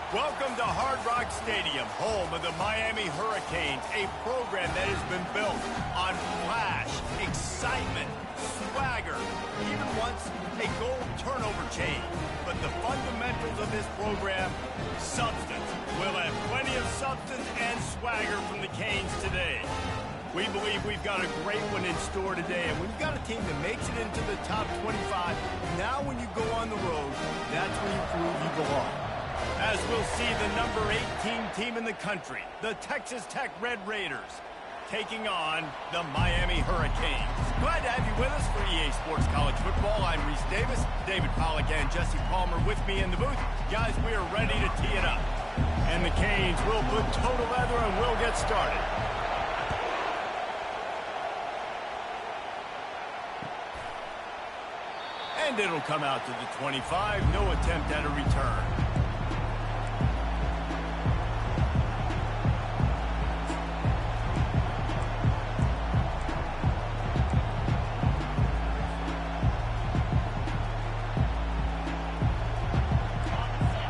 Welcome to Hard Rock Stadium, home of the Miami Hurricanes, a program that has been built on flash, excitement, swagger, even once a goal turnover chain. But the fundamentals of this program, substance. We'll have plenty of substance and swagger from the Canes today. We believe we've got a great one in store today, and we've got a team that makes it into the top 25. Now when you go on the road, that's when you prove you belong. As we'll see the number 18 team in the country, the Texas Tech Red Raiders, taking on the Miami Hurricanes. Glad to have you with us for EA Sports College Football. I'm Reese Davis, David Pollack and Jesse Palmer with me in the booth. Guys, we are ready to tee it up. And the Canes will put total leather and we'll get started. And it'll come out to the 25. No attempt at a return.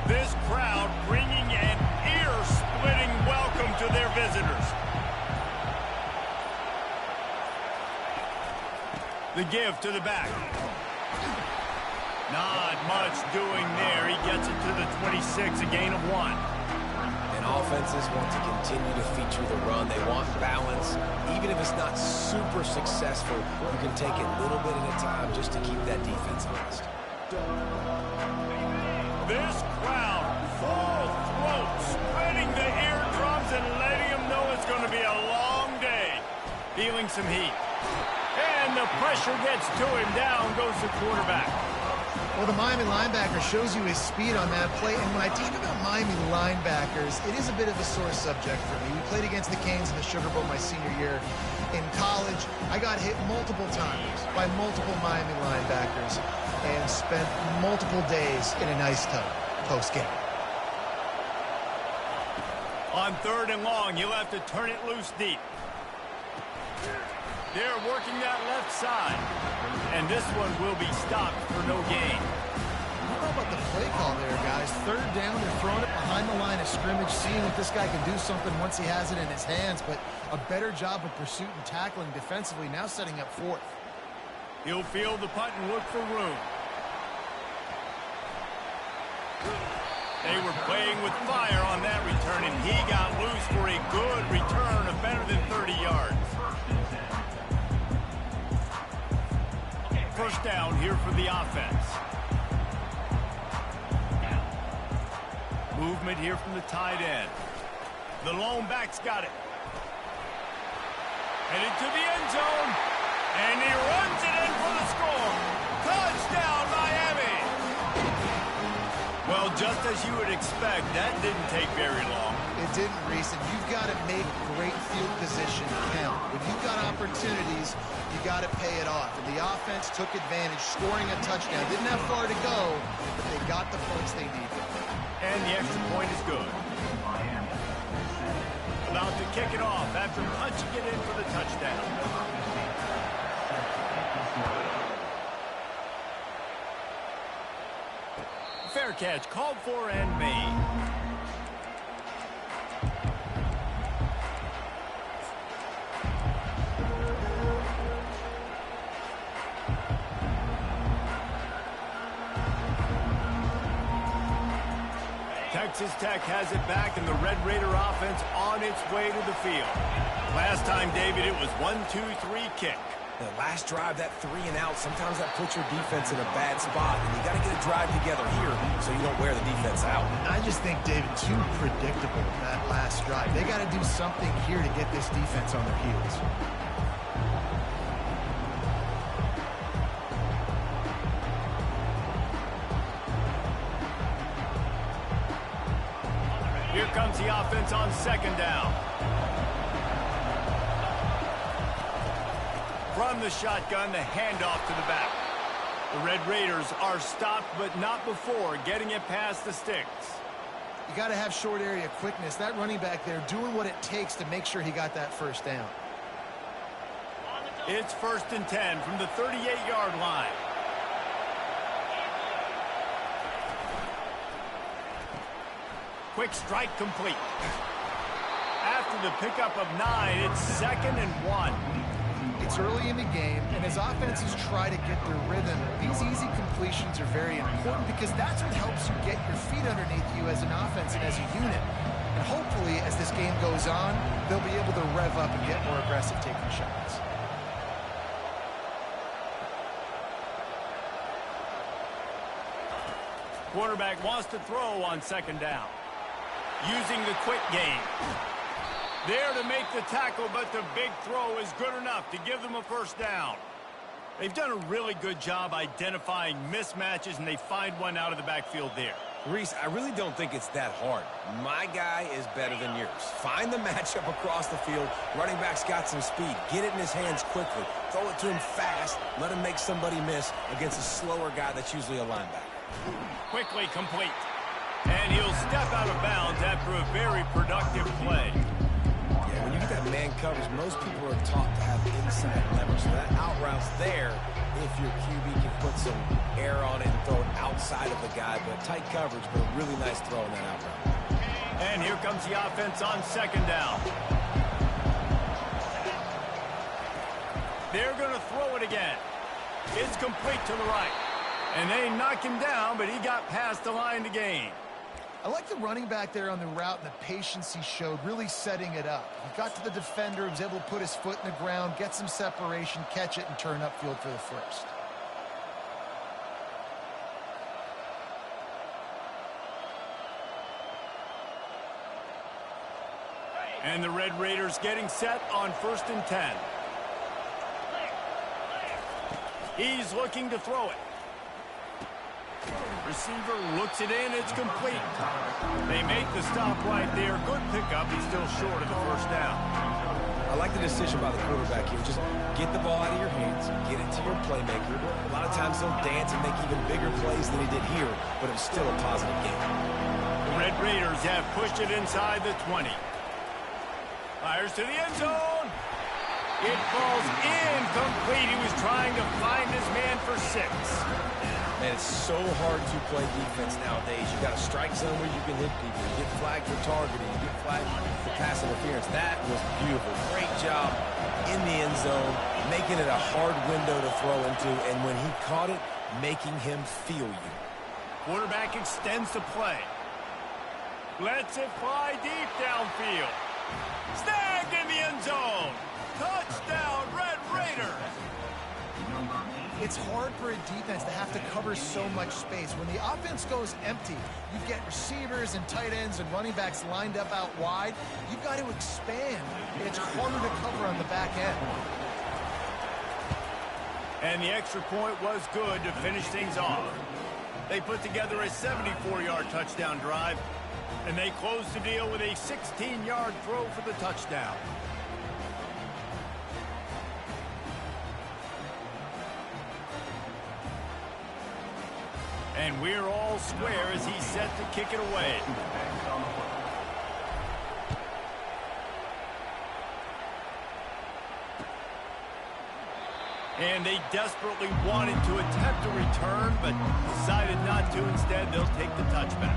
This crowd bringing an ear-splitting welcome to their visitors. The give to the back. Not much doing there. He gets it to the 26, a gain of 1. And offenses want to continue to feature the run. They want balance. Even if it's not super successful, you can take it little bit at a time just to keep that defense honest. This crowd, full throat, spreading the eardrums and letting them know it's going to be a long day. Feeling some heat. And the pressure gets to him. Down goes the quarterback. Well, the Miami linebacker shows you his speed on that play. And when I talk about Miami linebackers, it is a bit of a sore subject for me. We played against the Canes in the Sugar Bowl my senior year in college. I got hit multiple times by multiple Miami linebackers and spent multiple days in an ice tub post-game. On 3rd and long, you'll have to turn it loose deep. They're working that left side. And this one will be stopped for no gain. I don't know about the play call there, guys. 3rd down, they're throwing it behind the line of scrimmage, seeing if this guy can do something once he has it in his hands. But a better job of pursuit and tackling defensively, now setting up 4th. He'll field the punt and look for room. They were playing with fire on that return, and he got loose for a good return of better than 30 yards. First down here for the offense. Movement here from the tight end. The lone back's got it. Headed to the end zone. And he runs it in for the score. Touchdown, Miami! Well, just as you would expect, that didn't take very long. It didn't, Reese, and you've got to make great field position count. When you've got opportunities, you got to pay it off. And the offense took advantage, scoring a touchdown. Didn't have far to go, but they got the points they needed. And the extra point is good. About to kick it off after punching it in for the touchdown. Fair catch, called for and made. Texas Tech has it back, and the Red Raider offense on its way to the field. Last time, David, it was 1-2-3 kick. The last drive, that 3 and out, sometimes that puts your defense in a bad spot, and you got to get a drive together here so you don't wear the defense out. I just think, David, too predictable that last drive. They got to do something here to get this defense on their heels. Here comes the offense on 2nd down. From the shotgun, the handoff to the back. The Red Raiders are stopped, but not before getting it past the sticks. You got to have short area quickness. That running back there doing what it takes to make sure he got that 1st down. It's 1st and 10 from the 38-yard line. quick strike complete. After the pickup of 9, it's 2nd and 1. It's early in the game, and as offenses try to get their rhythm, these easy completions are very important because that's what helps you get your feet underneath you as an offense and as a unit. And hopefully, as this game goes on, they'll be able to rev up and get more aggressive taking shots. Quarterback wants to throw on 2nd down. Using the quick game. There to make the tackle, but the big throw is good enough to give them a 1st down. They've done a really good job identifying mismatches, and they find one out of the backfield there. Reese, I really don't think it's that hard. My guy is better than yours. Find the matchup across the field. Running back's got some speed. Get it in his hands quickly. Throw it to him fast. Let him make somebody miss against a slower guy that's usually a linebacker. Quickly complete. And he'll step out of bounds after a very productive play. Yeah, when you get that man coverage, most people are taught to have inside leverage. So that out route's there if your QB can put some air on it and throw it outside of the guy. But tight coverage, but a really nice throw in that out route. And here comes the offense on 2nd down. They're going to throw it again. It's complete to the right. And they knock him down, but he got past the line to gain. I like the running back there on the route and the patience he showed, really setting it up. He got to the defender, was able to put his foot in the ground, get some separation, catch it, and turn upfield for the 1st. And the Red Raiders getting set on 1st and 10. He's looking to throw it. Receiver looks it in. It's complete. They make the stop right there. Good pickup. He's still short of the 1st down. I like the decision by the quarterback here. Just get the ball out of your hands. Get it to your playmaker. A lot of times he'll dance and make even bigger plays than he did here, but it's still a positive game. The Red Raiders have pushed it inside the 20. Fires to the end zone. It falls incomplete. He was trying to find his man for 6. Man, it's so hard to play defense nowadays. You got a strike zone where you can hit people. You get flagged for targeting. You get flagged for pass interference. That was beautiful. Great job in the end zone, making it a hard window to throw into, and when he caught it, making him feel you. Quarterback extends the play. Lets it fly deep downfield. Snagged in the end zone. Touchdown, Red Raiders. It's hard for a defense to have to cover so much space. When the offense goes empty, you get receivers and tight ends and running backs lined up out wide. You've got to expand. It's harder to cover on the back end. And the extra point was good to finish things off. They put together a 74-yard touchdown drive, and they closed the deal with a 16-yard throw for the touchdown. And we're all square as he's set to kick it away. And they desperately wanted to attempt a return, but decided not to. Instead, they'll take the touchback.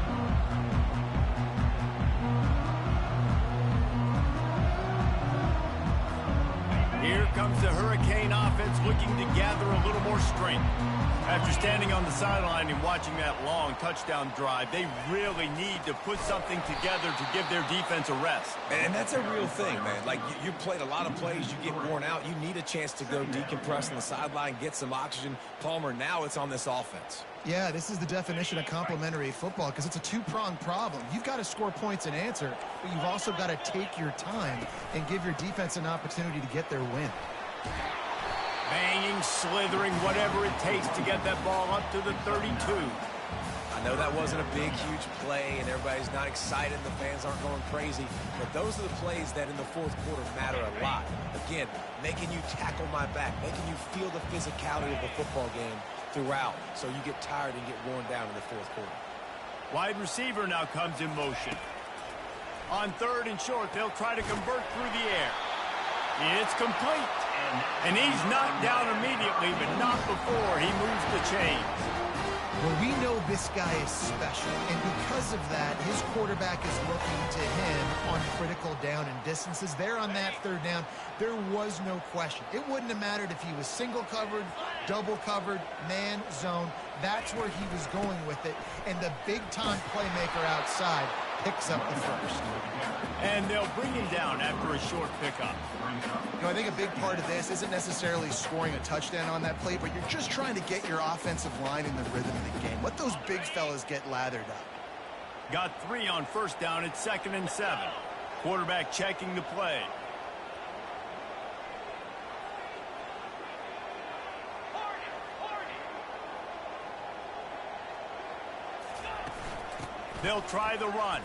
Here comes the Hurricane offense looking to gather a little more strength. After standing on the sideline and watching that long touchdown drive, they really need to put something together to give their defense a rest. And that's a real thing, man. Like, you played a lot of plays, you get worn out, you need a chance to go decompress on the sideline, get some oxygen. Palmer, now it's on this offense. Yeah, this is the definition of complementary football because it's a two-pronged problem. You've got to score points and answer, but you've also got to take your time and give your defense an opportunity to get their win. Banging, slithering, whatever it takes to get that ball up to the 32. I know that wasn't a big, huge play, and everybody's not excited, and the fans aren't going crazy, but those are the plays that in the fourth quarter matter a lot. Again, making you tackle my back, making you feel the physicality of the football game throughout, so you get tired and get worn down in the fourth quarter. Wide receiver now comes in motion. On 3rd and short, they'll try to convert through the air. It's complete. And he's knocked down immediately, but not before he moves the chains. Well, we know this guy is special, and because of that, his quarterback is looking to him on critical down and distances. There on that third down, there was no question. It wouldn't have mattered if he was single covered, double covered, man, zone. That's where he was going with it, and the big-time playmaker outside picks up the first. And they'll bring him down after a short pickup. You know, I think a big part of this isn't necessarily scoring a touchdown on that play, but you're just trying to get your offensive line in the rhythm of the game. Let those big fellas get lathered up. Got 3 on first down at 2nd and 7. Quarterback checking the play. They'll try the run.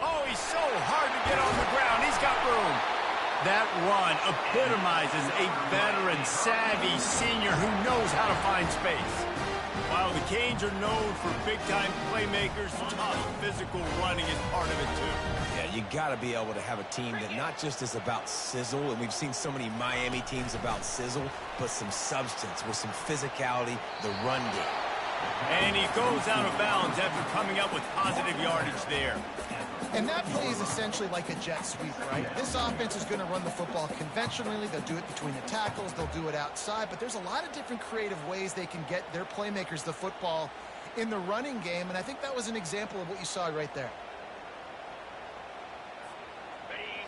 Oh, he's so hard to get on the ground. He's got room. That run epitomizes a veteran, savvy senior who knows how to find space. While the Canes are known for big-time playmakers, tough physical running is part of it, too. Yeah, you got to be able to have a team that not just is about sizzle, and we've seen so many Miami teams about sizzle, but some substance with some physicality, the run game. And he goes out of bounds after coming up with positive yardage there. And that play is essentially like a jet sweep, right? This offense is going to run the football conventionally. They'll do it between the tackles. They'll do it outside. But there's a lot of different creative ways they can get their playmakers the football in the running game. And I think that was an example of what you saw right there.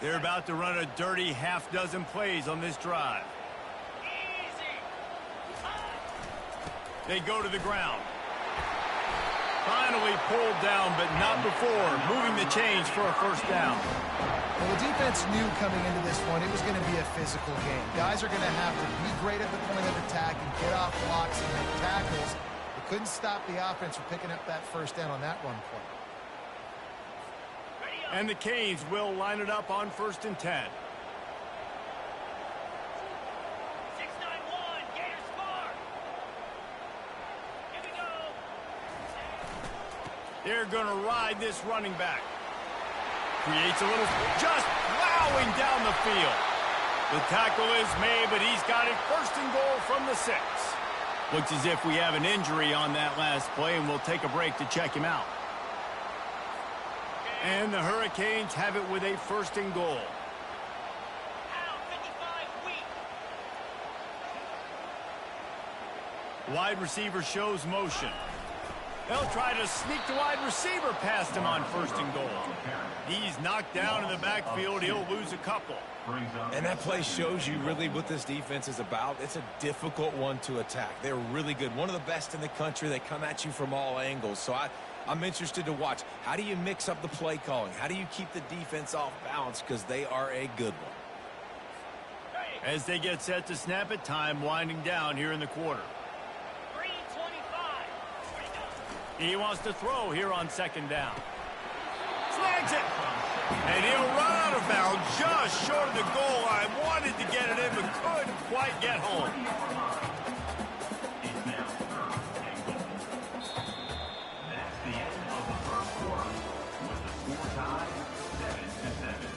They're about to run a dirty half-dozen plays on this drive. They go to the ground. Finally pulled down, but not before moving the chains for a first down. Well, the defense knew coming into this one it was going to be a physical game. Guys are going to have to be great at the point of attack and get off blocks and make tackles. They couldn't stop the offense from picking up that first down on that run play. And the Canes will line it up on 1st and 10. They're going to ride this running back. Creates a little, just plowing down the field. The tackle is made, but he's got it 1st and goal from the 6. Looks as if we have an injury on that last play, and we'll take a break to check him out. And the Hurricanes have it with a 1st and goal. Wide receiver shows motion. They'll try to sneak the wide receiver past him on 1st and goal. He's knocked down in the backfield. He'll lose a couple. And that play shows you really what this defense is about. It's a difficult one to attack. They're really good. One of the best in the country. They come at you from all angles. So I'm interested to watch. How do you mix up the play calling? How do you keep the defense off balance? Because they are a good one. As they get set to snap it, time winding down here in the quarter. He wants to throw here on 2nd down. Snags it. And he'll run out of bounds just short of the goal line. Wanted to get it in, but couldn't quite get home. That's the end of the 1st quarter with the score tied 7-7.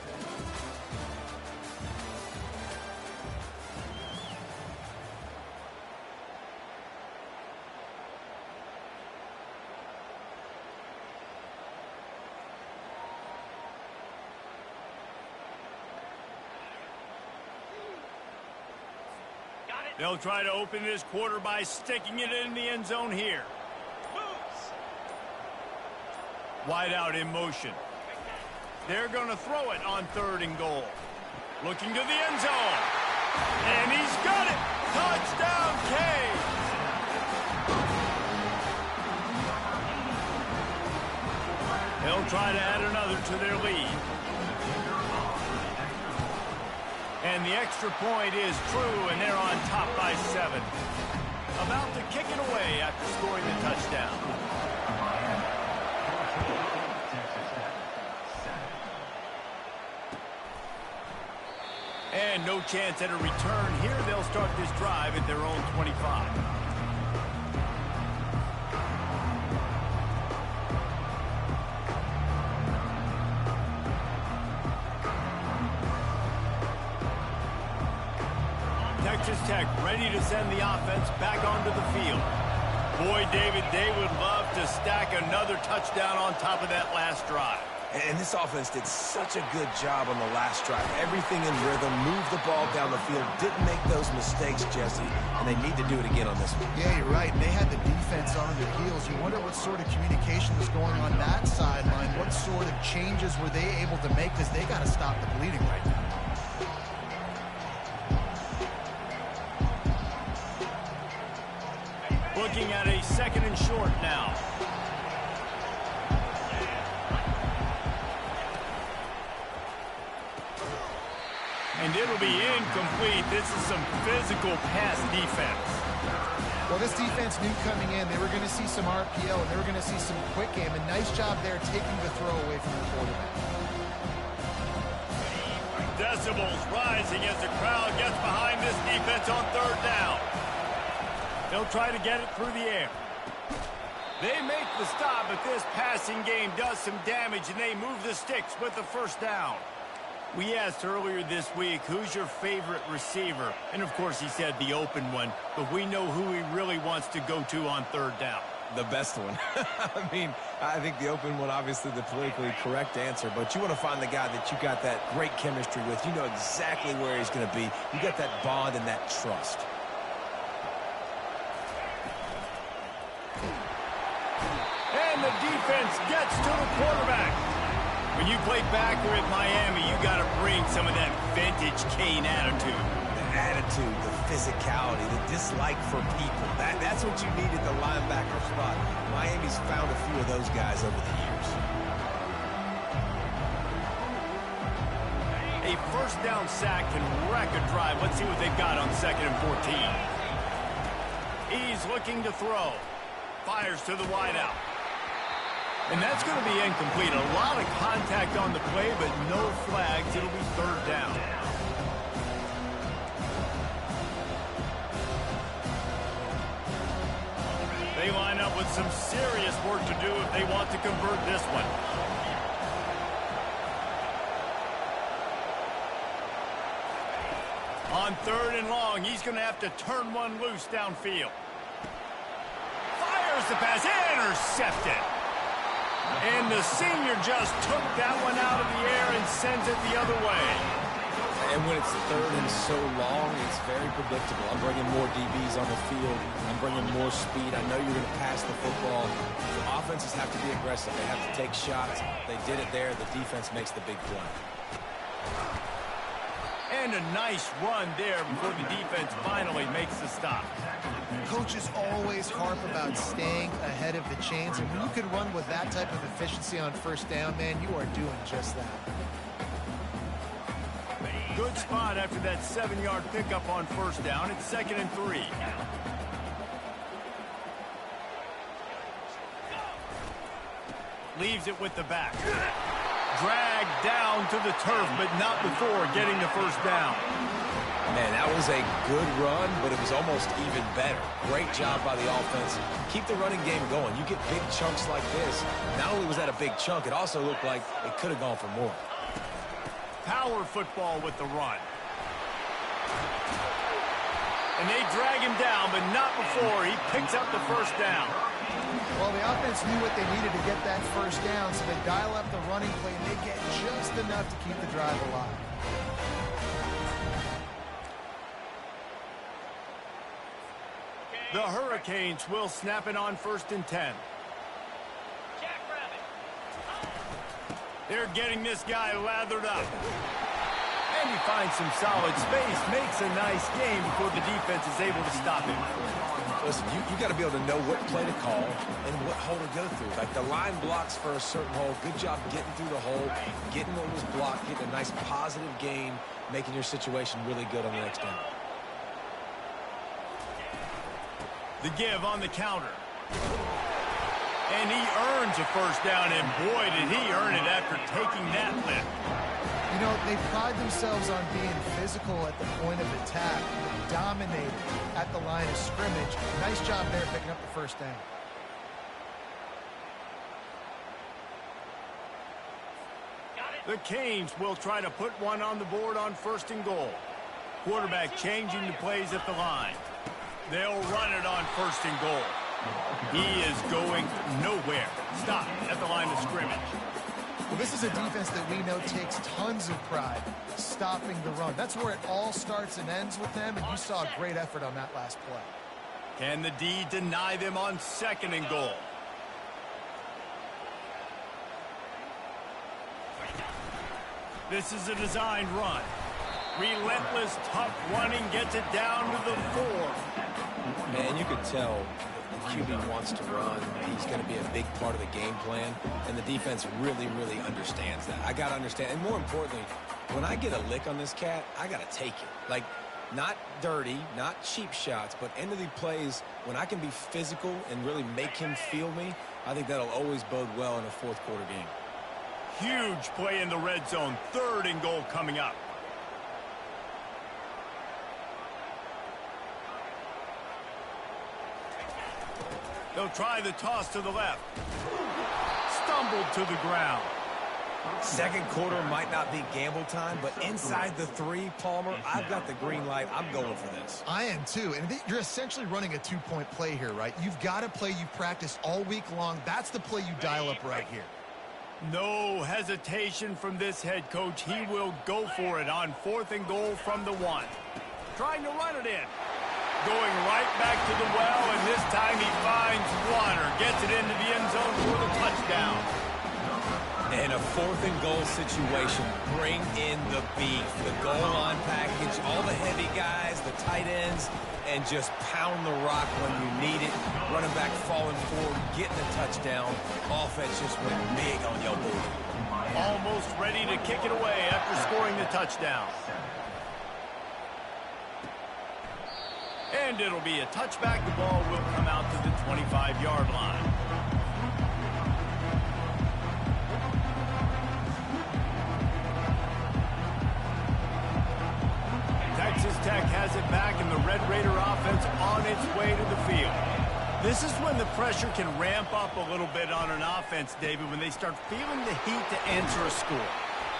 They'll try to open this quarter by sticking it in the end zone here. Wide out in motion. They're going to throw it on 3rd and goal. Looking to the end zone. And he's got it. Touchdown, Canes. They'll try to add another to their lead. And the extra point is true, and they're on top by 7. About to kick it away after scoring the touchdown. And no chance at a return here. They'll start this drive at their own 25. Texas Tech ready to send the offense back onto the field. Boy, David, they would love to stack another touchdown on top of that last drive. And this offense did such a good job on the last drive. Everything in rhythm, moved the ball down the field, didn't make those mistakes, Jesse, and they need to do it again on this one. Yeah, you're right. And they had the defense on their heels. You wonder what sort of communication was going on that sideline. What sort of changes were they able to make, because they got to stop the bleeding right now. Looking at a 2nd and short now. And it'll be incomplete. This is some physical pass defense. Well, this defense knew coming in they were going to see some RPO and they were going to see some quick game. A nice job there taking the throw away from the quarterback. Decibels rising as the crowd gets behind this defense on 3rd down. They'll try to get it through the air. They make the stop, but this passing game does some damage, and they move the sticks with the 1st down. We asked earlier this week, who's your favorite receiver? And, of course, he said the open one, but we know who he really wants to go to on 3rd down. The best one. I mean, I think the open one, obviously the politically correct answer, but you want to find the guy that you got that great chemistry with. You know exactly where he's going to be. You got that bond and that trust. And the defense gets to the quarterback. When you play backer at Miami, you got to bring some of that vintage Kane attitude. The attitude, the physicality, the dislike for people. That's what you need at the linebacker spot. Miami's found a few of those guys over the years. A 1st down sack can wreck a drive. Let's see what they've got on 2nd and 14. He's looking to throw. Fires to the wideout. And that's going to be incomplete. A lot of contact on the play, but no flags. It'll be 3rd down. They line up with some serious work to do if they want to convert this one. On 3rd and long, he's going to have to turn one loose downfield. Fires the pass. Intercepted. And the senior just took that one out of the air and sends it the other way. And when it's 3rd and so long, it's very predictable. I'm bringing more DBs on the field. I'm bringing more speed. I know you're going to pass the football. The offenses have to be aggressive. They have to take shots. They did it there. The defense makes the big play. And a nice run there before the defense finally makes the stop. Coaches always harp about staying ahead of the chains, and when you can run with that type of efficiency on 1st down, man, you are doing just that. Good spot after that 7-yard pickup on 1st down. It's 2nd and 3. Leaves it with the back. Dragged down to the turf, but not before getting the 1st down. Man, that was a good run, but it was almost even better. Great job by the offense. Keep the running game going. You get big chunks like this. Not only was that a big chunk, it also looked like it could have gone for more. Power football with the run. And they drag him down, but not before he picks up the 1st down. Well, the offense knew what they needed to get that 1st down, so they dial up the running play, and they get just enough to keep the drive alive. The Hurricanes will snap it on 1st and 10. They're getting this guy lathered up. And he finds some solid space, makes a nice game before the defense is able to stop him. Listen, you got to be able to know what play to call and what hole to go through. Like the line blocks for a certain hole. Good job getting through the hole, getting what was blocked, getting a nice positive gain, making your situation really good on the next down. The give on the counter. And he earns a 1st down, and boy, did he earn it after taking that lift. You know, they pride themselves on being physical at the point of attack, dominating at the line of scrimmage. Nice job there picking up the 1st down. The Canes will try to put one on the board on 1st and goal. Quarterback changing the plays at the line. They'll run it on 1st and goal. He is going nowhere. Stop at the line of scrimmage. Well, this is a defense that we know takes tons of pride stopping the run. That's where it all starts and ends with them, and you saw a great effort on that last play. Can the D deny them on 2nd and goal? This is a designed run. Relentless, tough running gets it down to the 4. Man, you could tell the QB wants to run. He's going to be a big part of the game plan, and the defense really, really understands that. I got to understand, and more importantly, when I get a lick on this cat, I got to take it. Like, not dirty, not cheap shots, but end of the plays, when I can be physical and really make him feel me, I think that'll always bode well in a 4th quarter game. Huge play in the red zone. 3rd and goal coming up. They'll try the toss to the left. Stumbled to the ground. 2nd quarter might not be gamble time, but inside the 3, Palmer, I've got the green light. I'm going for this. I am too, and you're essentially running a 2-point play here, right? You've got a play you've practiced all week long. That's the play you dial up right here. No hesitation from this head coach. He will go for it on 4th and goal from the 1. Trying to run it in. Going right back to the well, and this time he finds water. Gets it into the end zone for the touchdown. In a 4th and goal situation, bring in the beef, the goal line package, all the heavy guys, the tight ends, and just pound the rock when you need it. Running back falling forward, getting a touchdown. Offense just went big on your booty. Almost ready to kick it away after scoring the touchdown. And it'll be a touchback. The ball will come out to the 25-yard line. Texas Tech has it back, and the Red Raider offense on its way to the field. This is when the pressure can ramp up a little bit on an offense, David, when they start feeling the heat to answer a score.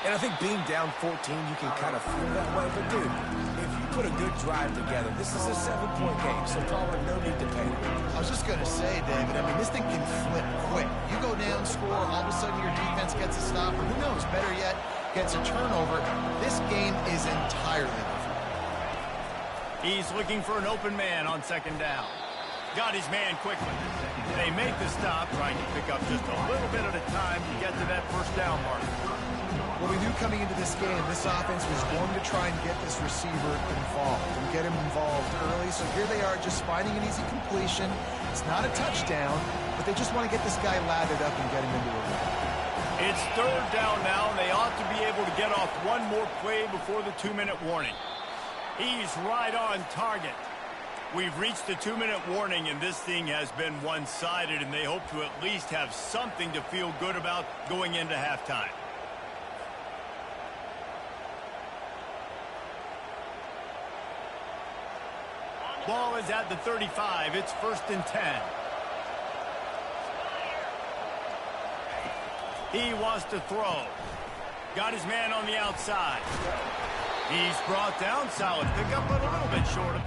And I think being down 14, you can kind of feel that way. But, dude, if you put a good drive together, this is a 7-point game, so probably no need to panic. I was just going to say, David, I mean, this thing can flip quick. You go down, score, all of a sudden your defense gets a stop, or who knows, better yet, gets a turnover. This game is entirely different. He's looking for an open man on 2nd down. Got his man quickly. They make the stop, trying to pick up just a little bit at a time to get to that 1st down mark. Well, we knew coming into this game, this offense was going to try and get this receiver involved and get him involved early. So here they are just finding an easy completion. It's not a touchdown, but they just want to get this guy lathered up and get him into a run. It's 3rd down now, and they ought to be able to get off one more play before the 2-minute warning. He's right on target. We've reached the 2-minute warning, and this thing has been one-sided, and they hope to at least have something to feel good about going into halftime. Ball is at the 35. It's 1st and 10. He wants to throw. Got his man on the outside. He's brought down. Solid pickup, but a little bit short of.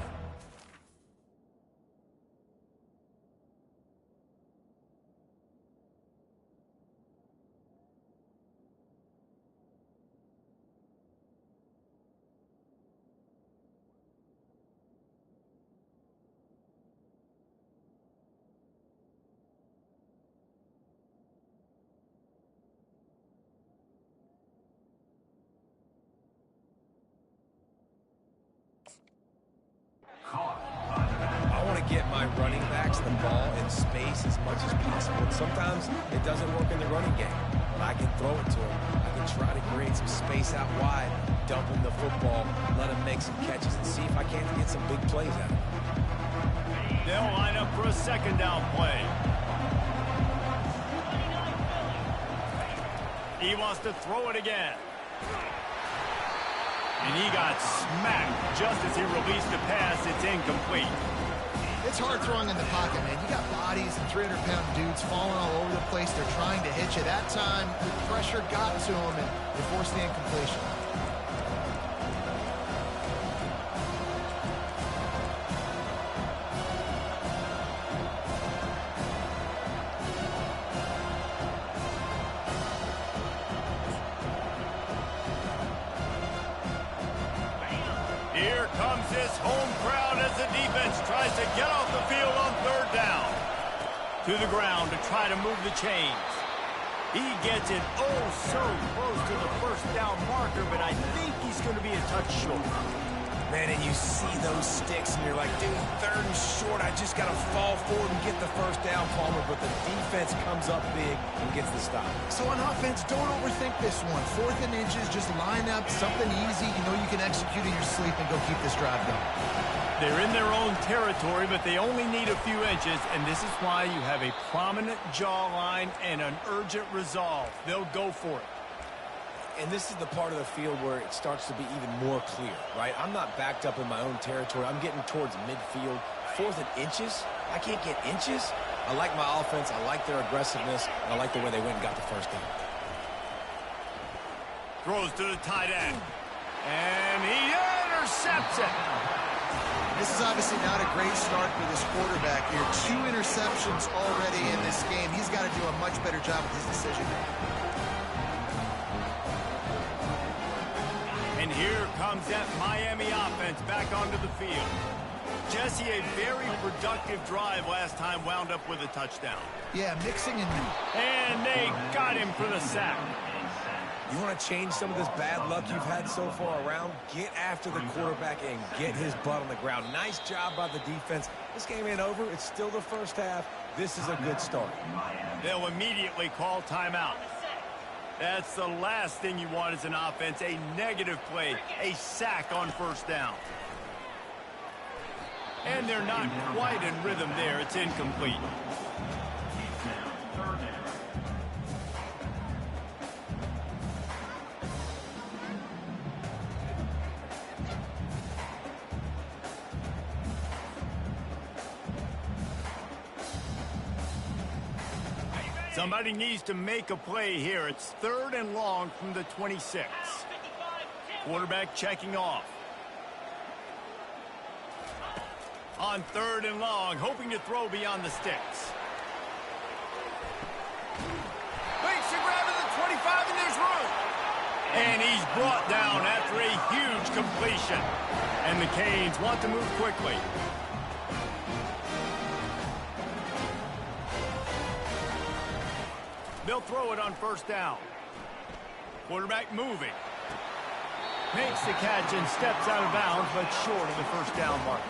I want to get my running backs the ball in space as much as possible. And sometimes it doesn't work in the running game, but I can throw it to them. I can try to create some space out wide, dump him the football, let him make some catches, and see if I can't get some big plays out of him. They'll line up for a 2nd down play. He wants to throw it again. And he got smacked just as he released the pass. It's incomplete. It's hard throwing in the pocket, man. You got bodies and 300-pound dudes falling all over the place. They're trying to hit you. That time, the pressure got to him, and they forced the incompletion. Here comes this home crowd as the defense tries to get off the field on third down. To the ground to try to move the chains. He gets it oh so close to the first down marker, but I think he's going to be a touch short. Man, and you see those sticks, and you're like, dude, third and short, I just got to fall forward and get the first down, Palmer, but the defense comes up big and gets the stop. So on offense, don't overthink this one. 4th and inches, just line up something easy you know you can execute in your sleep and go keep this drive going. They're in their own territory, but they only need a few inches, and this is why you have a prominent jawline and an urgent resolve. They'll go for it. And this is the part of the field where it starts to be even more clear, right? I'm not backed up in my own territory. I'm getting towards midfield. 4th and inches? I can't get inches? I like my offense. I like their aggressiveness. And I like the way they went and got the first down. Throws to the tight end. And he intercepts it. This is obviously not a great start for this quarterback here. 2 interceptions already in this game. He's got to do a much better job with his decision. And here comes that Miami offense back onto the field. Jesse, a very productive drive last time wound up with a touchdown. Yeah, mixing and... And they got him for the sack. You want to change some of this bad luck you've had so far around? Get after the quarterback and get his butt on the ground. Nice job by the defense. This game ain't over. It's still the first half. This is a good start. They'll immediately call timeout. That's the last thing you want as an offense, a negative play, a sack on first down. And they're not quite in rhythm there. It's incomplete. Somebody needs to make a play here. It's 3rd and long from the 26. Quarterback checking off. On 3rd and long, hoping to throw beyond the sticks. Makes a grab at the 25, and there's room. And he's brought down after a huge completion. And the Canes want to move quickly. They'll throw it on first down. Quarterback moving. Makes the catch and steps out of bounds, but short of the first down mark.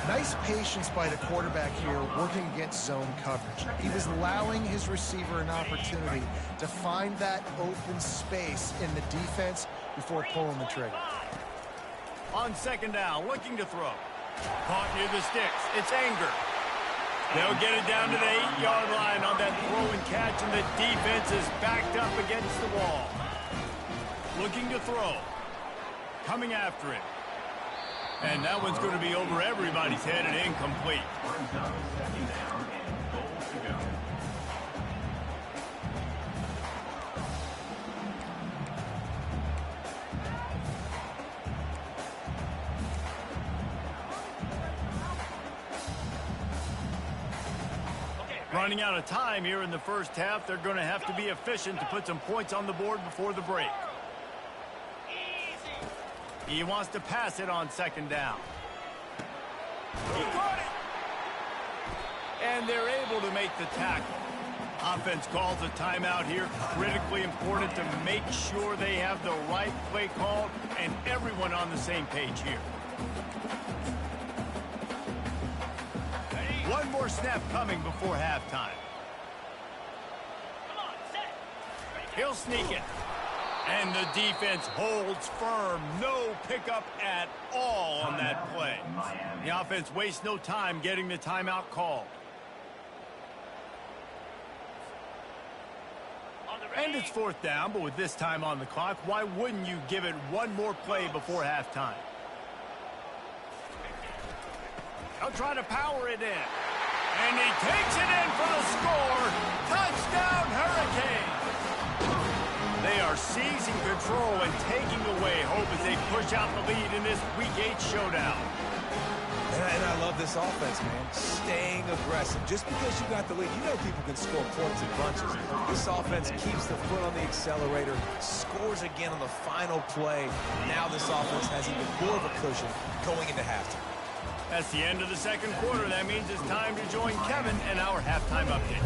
Nice patience by the quarterback here working against zone coverage. He was allowing his receiver an opportunity to find that open space in the defense before pulling the trigger. On 2nd down, looking to throw. Caught near the sticks. It's Anger. They'll get it down to the 8-yard line on that throw and catch, and the defense is backed up against the wall. Looking to throw. Coming after it. And that one's going to be over everybody's head and incomplete. Running out of time here in the first half. They're going to have to be efficient to put some points on the board before the break. He wants to pass it on 2nd down. He caught it! And they're able to make the tackle. Offense calls a timeout here. Critically important to make sure they have the right play called and everyone on the same page here. One more snap coming before halftime. He'll sneak it. And the defense holds firm. No pickup at all on that play. The offense wastes no time getting the timeout called. And it's 4th down, but with this time on the clock, why wouldn't you give it one more play before halftime? They'll try to power it in. And he takes it in for the score. Touchdown, Hurricanes. They are seizing control and taking away hope as they push out the lead in this Week 8 showdown. And I love this offense, man. Staying aggressive. Just because you got the lead, you know people can score points in bunches. This offense keeps the foot on the accelerator, scores again on the final play. Now this offense has even more of a cushion going into halftime. That's the end of the second quarter. That means it's time to join Kevin and our halftime update.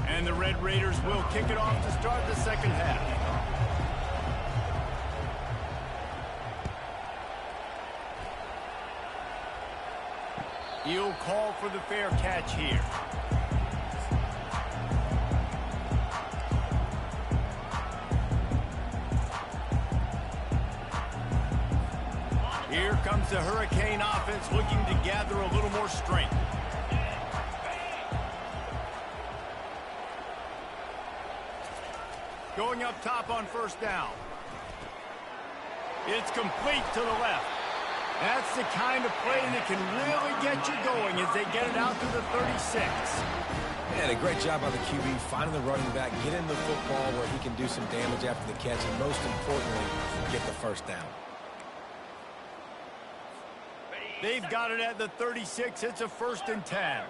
And the Red Raiders will kick it off to start the second half. He'll call for the fair catch here. Here comes the Hurricane offense looking to gather a little more strength. Going up top on first down. It's complete to the left. That's the kind of play that can really get you going as they get it out to the 36. And a great job by the QB finding the running back, getting the football where he can do some damage after the catch, and most importantly, get the first down. They've got it at the 36. It's a 1st and 10.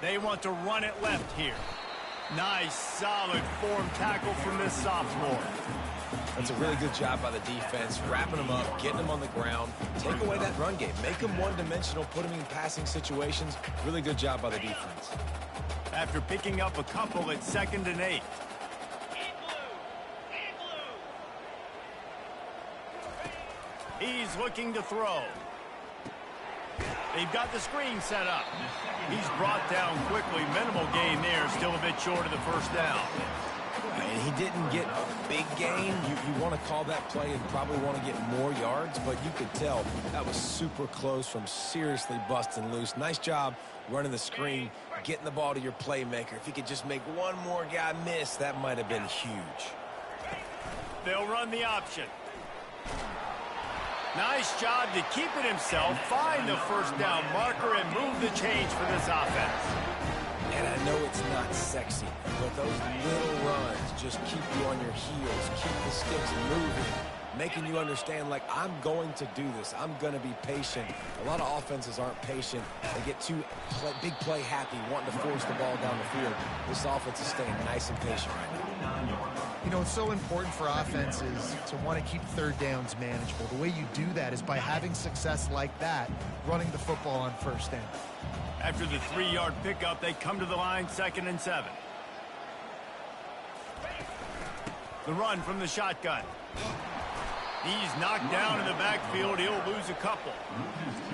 They want to run it left here. Nice, solid form tackle from this sophomore. That's a really good job by the defense, wrapping them up, getting them on the ground, take away that run game, make them one-dimensional, put them in passing situations. Really good job by the defense. After picking up a couple at 2nd and 8. He's looking to throw. They've got the screen set up. He's brought down quickly. Minimal gain there. Still a bit short of the first down. And he didn't get a big gain. You want to call that play and probably want to get more yards, but you could tell that was super close from seriously busting loose. Nice job running the screen, getting the ball to your playmaker. If he could just make one more guy miss, that might have been huge. They'll run the option. Nice job to keep it himself, find the first down marker, and move the change for this offense. And I know it's not sexy, but those little runs just keep you on your heels, keep the sticks moving, making you understand, like, I'm going to do this. I'm going to be patient. A lot of offenses aren't patient. They get too big play happy, wanting to force the ball down the field. This offense is staying nice and patient right now. You know, it's so important for offenses to want to keep 3rd downs manageable. The way you do that is by having success like that, running the football on 1st down. After the 3-yard pickup, they come to the line 2nd and 7. The run from the shotgun. He's knocked down in the backfield. He'll lose a couple.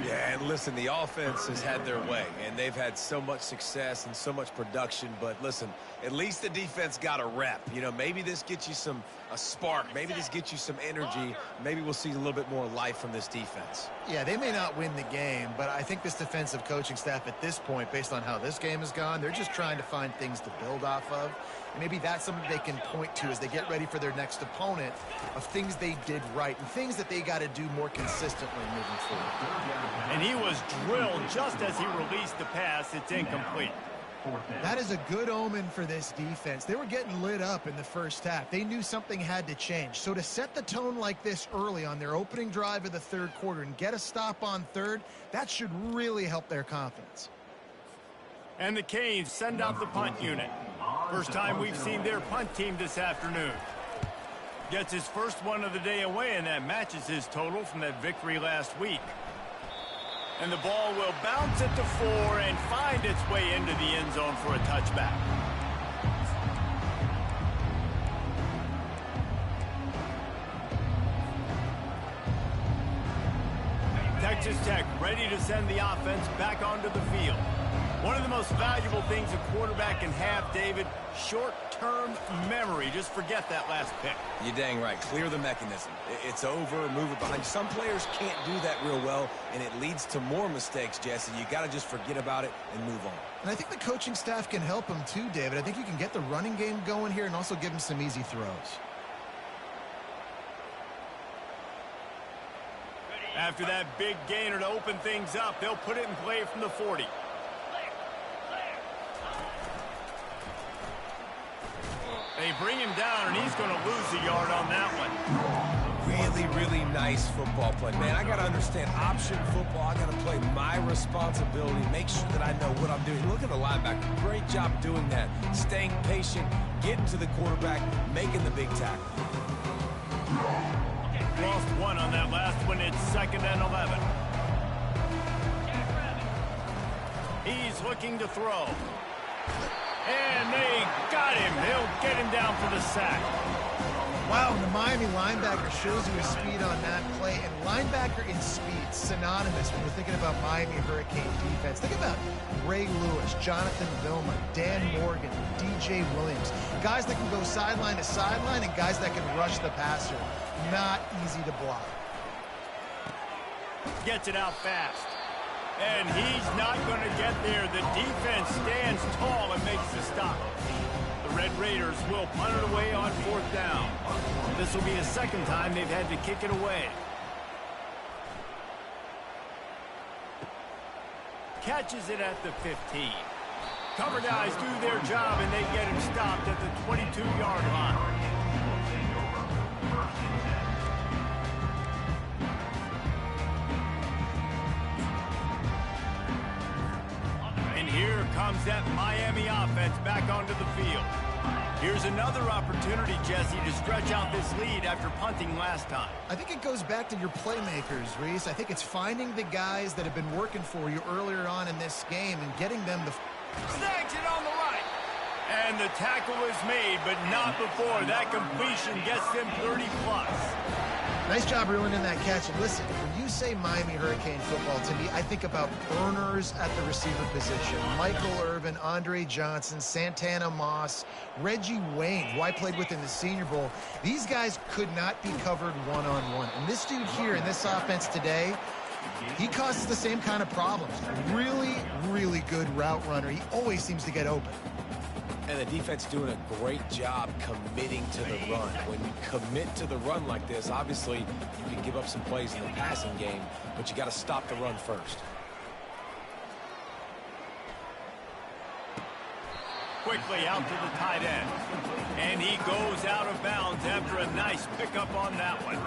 Yeah, and listen, the offense has had their way, and they've had so much success and so much production. But listen, at least the defense got a rep. You know, maybe this gets you a spark. Maybe this gets you some energy. Maybe we'll see a little bit more life from this defense. Yeah, they may not win the game, but I think this defensive coaching staff at this point, based on how this game has gone, they're just trying to find things to build off of. And maybe that's something they can point to as they get ready for their next opponent, of things they did right and things that they got to do more consistently moving forward. And he was drilled just as he released the pass. It's incomplete. That is a good omen for this defense. They were getting lit up in the first half. They knew something had to change. So to set the tone like this early on their opening drive of the 3rd quarter and get a stop on 3rd, that should really help their confidence. And the Canes send out the punt unit. First time we've seen their punt team this afternoon. Gets his first one of the day away, and that matches his total from that victory last week. And the ball will bounce at the 4 and find its way into the end zone for a touchback. Texas Tech ready to send the offense back onto the field. One of the most valuable things a quarterback can have, David, short-term memory. Just forget that last pick. You're dang right. Clear the mechanism. It's over, move it behind. Some players can't do that real well, and it leads to more mistakes, Jesse. You got to just forget about it and move on. And I think the coaching staff can help him too, David. I think you can get the running game going here and also give him some easy throws. After that big gainer to open things up, they'll put it in play from the 40. They bring him down, and he's going to lose a yard on that one. Really, really nice football play. Man, I got to understand option football. I got to play my responsibility, make sure that I know what I'm doing. Look at the linebacker. Great job doing that. Staying patient, getting to the quarterback, making the big tackle. Lost one on that last one. It's 2nd and 11. He's looking to throw. And they got him. They'll get him down for the sack. Wow, and the Miami linebacker shows you his speed on that play. And linebacker in speed, synonymous when you're thinking about Miami Hurricane defense. Think about Ray Lewis, Jonathan Vilma, Dan Morgan, DJ Williams. Guys that can go sideline to sideline and guys that can rush the passer. Not easy to block. Gets it out fast. And he's not going to get there. The defense stands tall and makes the stop. The Red Raiders will punt it away on 4th down. This will be the 2nd time they've had to kick it away. Catches it at the 15. Cover guys do their job, and they get him stopped at the 22-yard line. Here comes that Miami offense back onto the field. Here's another opportunity, Jesse, to stretch out this lead after punting last time. I think it goes back to your playmakers, Reese. I think it's finding the guys that have been working for you earlier on in this game and getting them the... Snags it on the right. And the tackle is made, but not before that completion gets them 30-plus. Nice job reeling in that catch. And listen, when you say Miami Hurricane football, to me, I think about burners at the receiver position. Michael Irvin, Andre Johnson, Santana Moss, Reggie Wayne, who I played with in the Senior Bowl. These guys could not be covered one-on-one. And this dude here in this offense today, he causes the same kind of problems. Really, really good route runner. He always seems to get open. And the defense doing a great job committing to the run. When you commit to the run like this, obviously you can give up some plays in the passing game, but you got to stop the run first. Quickly out to the tight end. And he goes out of bounds after a nice pickup on that one.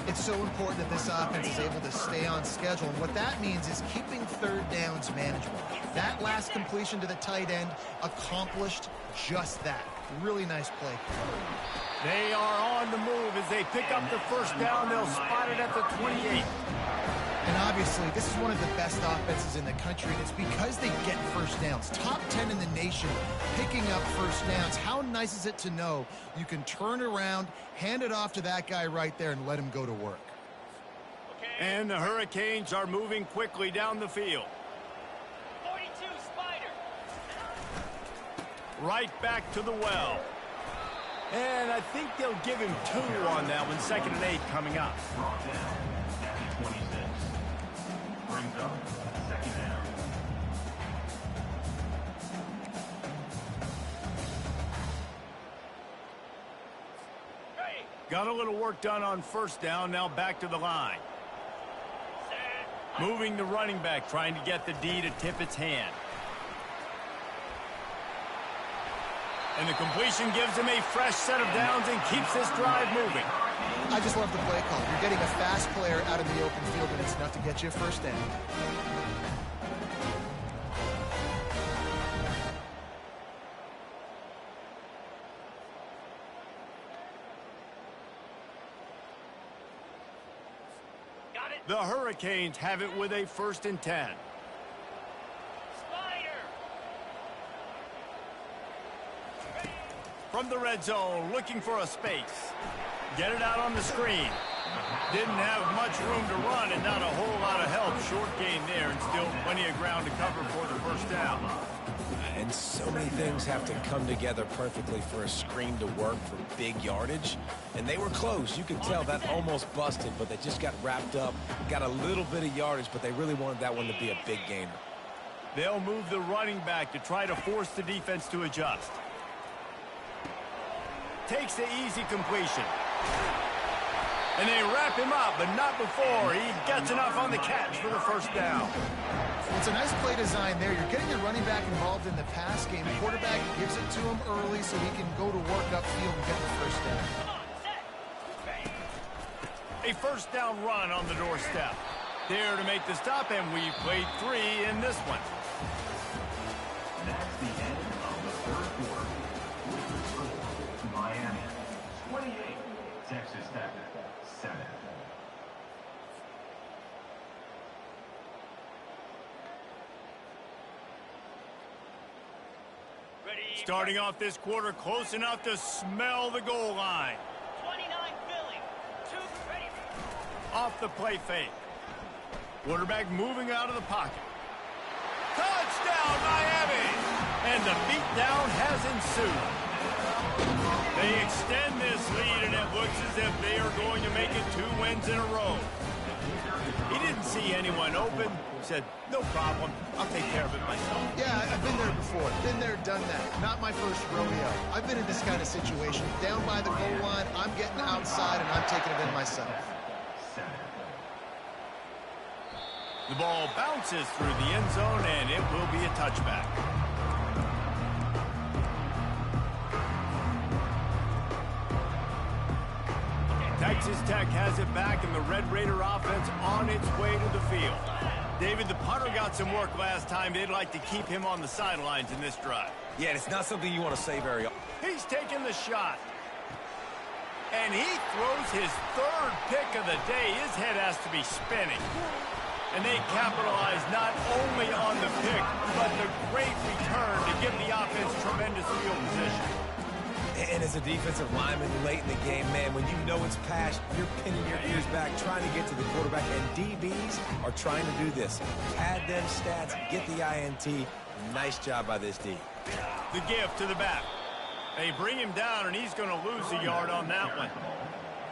It's so important that this offense is able to stay on schedule. And what that means is keeping 3rd downs manageable. That last completion to the tight end accomplished just that. Really nice play. They are on the move as they pick up the 1st down. They'll spot it at the 28. And obviously, this is one of the best offenses in the country, and it's because they get 1st downs. Top 10 in the nation picking up 1st downs. How nice is it to know you can turn around, hand it off to that guy right there, and let him go to work. And the Hurricanes are moving quickly down the field. 42, Spider. Right back to the well. And I think they'll give him 2 on that one. 2nd and 8 coming up. Brought down at the 26. Brings up 2nd down. Got a little work done on 1st down. Now back to the line. Moving the running back, trying to get the D to tip its hand. And the completion gives him a fresh set of downs and keeps this drive moving. I just love the play call. You're getting a fast player out of the open field, and it's enough to get you a 1st down. The Hurricanes have it with a 1st and 10. Spider. From the red zone, looking for a space. Get it out on the screen. Didn't have much room to run and not a whole lot of help. Short gain there and still plenty of ground to cover for the 1st down. And so many things have to come together perfectly for a screen to work for big yardage. And they were close. You could tell that almost busted, but they just got wrapped up, got a little bit of yardage, but they really wanted that one to be a big gainer. They'll move the running back to try to force the defense to adjust. Takes the easy completion. And they wrap him up, but not before he gets enough on the catch for the first down. It's a nice play design there. You're getting your running back involved in the pass game. The quarterback gives it to him early so he can go to work upfield and get the first down. A first down run on the doorstep. There to make the stop, and we've played 3 in this one. That's the end of the third quarter. With the score, Miami 28, Texas Tech 7. Starting off this quarter close enough to smell the goal line. 29 Philly. 2 ready. Off the play fake. Quarterback moving out of the pocket. Touchdown, Miami! And the beatdown has ensued. They extend this lead, and it looks as if they are going to make it 2 wins in a row. He didn't see anyone open. Said, no problem. I'll take care of it myself. Yeah, I've been there before. Been there, done that. Not my first rodeo. I've been in this kind of situation. Down by the goal line, I'm getting outside, and I'm taking it in myself. The ball bounces through the end zone, and it will be a touchback. Texas Tech has it back, and the Red Raider offense on its way to the field. David, the punter got some work last time. They'd like to keep him on the sidelines in this drive. Yeah, it's not something you want to say very often. He's taking the shot. And he throws his 3rd pick of the day. His head has to be spinning. And they capitalize not only on the pick, but the great return to give the offense tremendous field position. And as a defensive lineman late in the game, man, when you know it's pass, you're pinning your ears back, trying to get to the quarterback, and DBs are trying to do this. Pad them stats, get the INT. Nice job by this D. The gift to the back. They bring him down, and he's going to lose a yard on that one.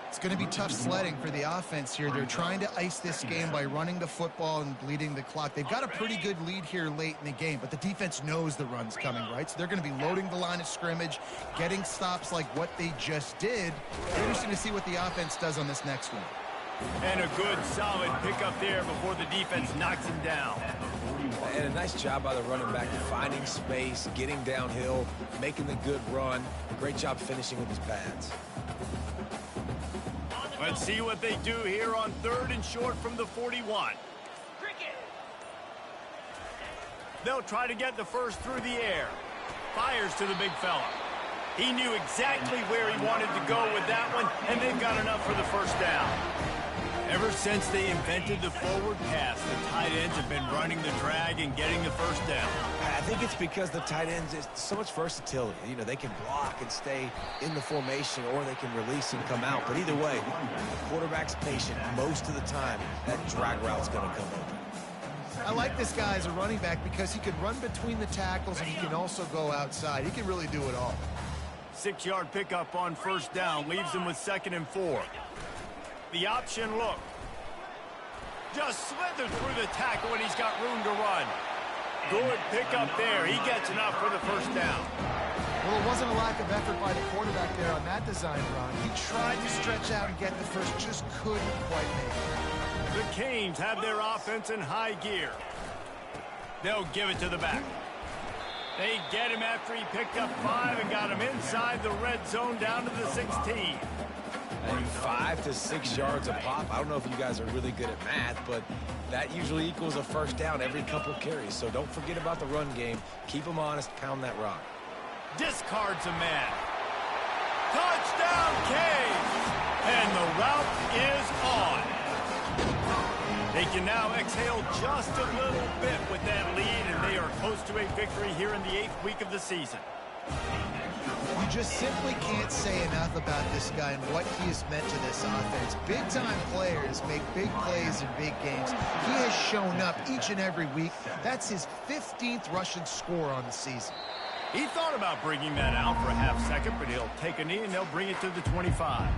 It's going to be tough sledding for the offense here. They're trying to ice this game by running the football and bleeding the clock. They've got a pretty good lead here late in the game, but the defense knows the run's coming, right? So they're going to be loading the line of scrimmage, getting stops like what they just did. Interesting to see what the offense does on this next one. And a good, solid pickup there before the defense knocks him down. And a nice job by the running back, finding space, getting downhill, making the good run. Great job finishing with his pads. Let's see what they do here on 3rd and short from the 41. Cricket. They'll try to get the first through the air. Fires to the big fella. He knew exactly where he wanted to go with that one, and they've got enough for the first down. Ever since they invented the forward pass, the tight ends have been running the drag and getting the first down. I think it's because the tight ends is so much versatility. You know, they can block and stay in the formation, or they can release and come out. But either way, the quarterback's patient most of the time. That drag route's going to come over. I like this guy as a running back because he can run between the tackles and he can also go outside. He can really do it all. 6-yard pickup on first down leaves him with 2nd and 4. The option look. Just slithered through the tackle, and he's got room to run. Good pickup there. He gets enough for the first down. Well, it wasn't a lack of effort by the quarterback there on that design run. He tried to stretch out and get the first, just couldn't quite make it. The Canes have their offense in high gear. They'll give it to the back. They get him after he picked up 5 and got him inside the red zone down to the 16. And 5 to 6 yards a pop. I don't know if you guys are really good at math, but that usually equals a first down every couple carries. So don't forget about the run game. Keep them honest. Pound that rock. Discards a man. Touchdown, Canes! And the route is on. They can now exhale just a little bit with that lead, and they are close to a victory here in the 8th week of the season. You just simply can't say enough about this guy and what he has meant to this offense. Big-time players make big plays in big games. He has shown up each and every week. That's his 15th rushing score on the season. He thought about bringing that out for a half second, but he'll take a knee and they'll bring it to the 25.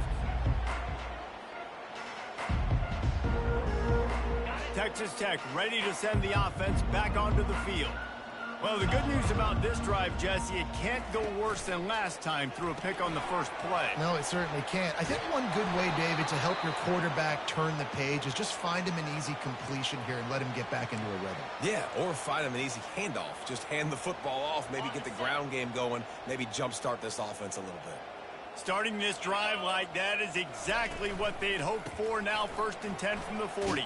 Texas Tech ready to send the offense back onto the field. Well, the good news about this drive, Jesse, it can't go worse than last time through a pick on the first play. No, it certainly can't. I think one good way, David, to help your quarterback turn the page is just find him an easy completion here and let him get back into a rhythm. Yeah, or find him an easy handoff. Just hand the football off, maybe get the ground game going, maybe jumpstart this offense a little bit. Starting this drive like that is exactly what they'd hoped for. Now 1st and 10 from the 40.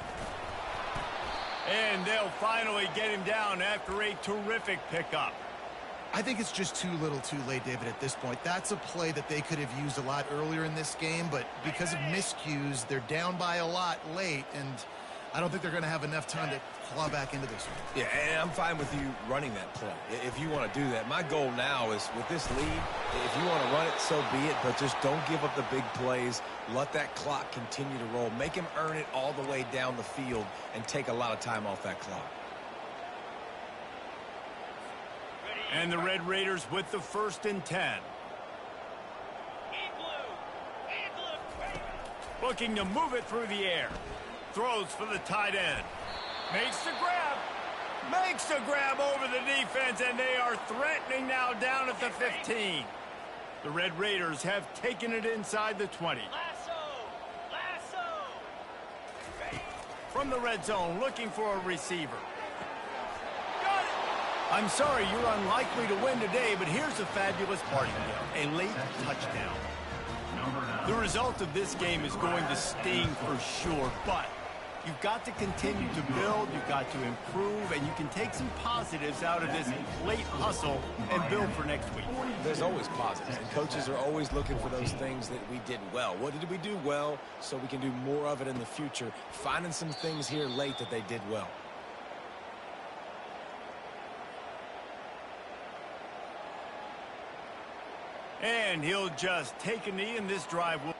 And they'll finally get him down after a terrific pickup. I think it's just too little too late, David, at this point. That's a play that they could have used a lot earlier in this game, but because of miscues, they're down by a lot late, and I don't think they're going to have enough time to claw back into this one. Yeah, and I'm fine with you running that play if you want to do that. My goal now is with this lead, if you want to run it, so be it, but just don't give up the big plays. Let that clock continue to roll. Make him earn it all the way down the field and take a lot of time off that clock. And the Red Raiders with the 1st and 10. Looking to move it through the air. Throws for the tight end. Makes the grab. Makes the grab over the defense, and they are threatening now down at the 15. The Red Raiders have taken it inside the 20. Lasso! From the red zone, looking for a receiver. Got it! I'm sorry, you're unlikely to win today, but here's a fabulous part. A late touchdown. The result of this game is going to sting for sure, but you've got to continue to build, you've got to improve, and you can take some positives out of this late hustle and build for next week. There's always positives, and coaches are always looking for those things that we did well. What did we do well so we can do more of it in the future? Finding some things here late that they did well. And he'll just take a knee, and this drive will...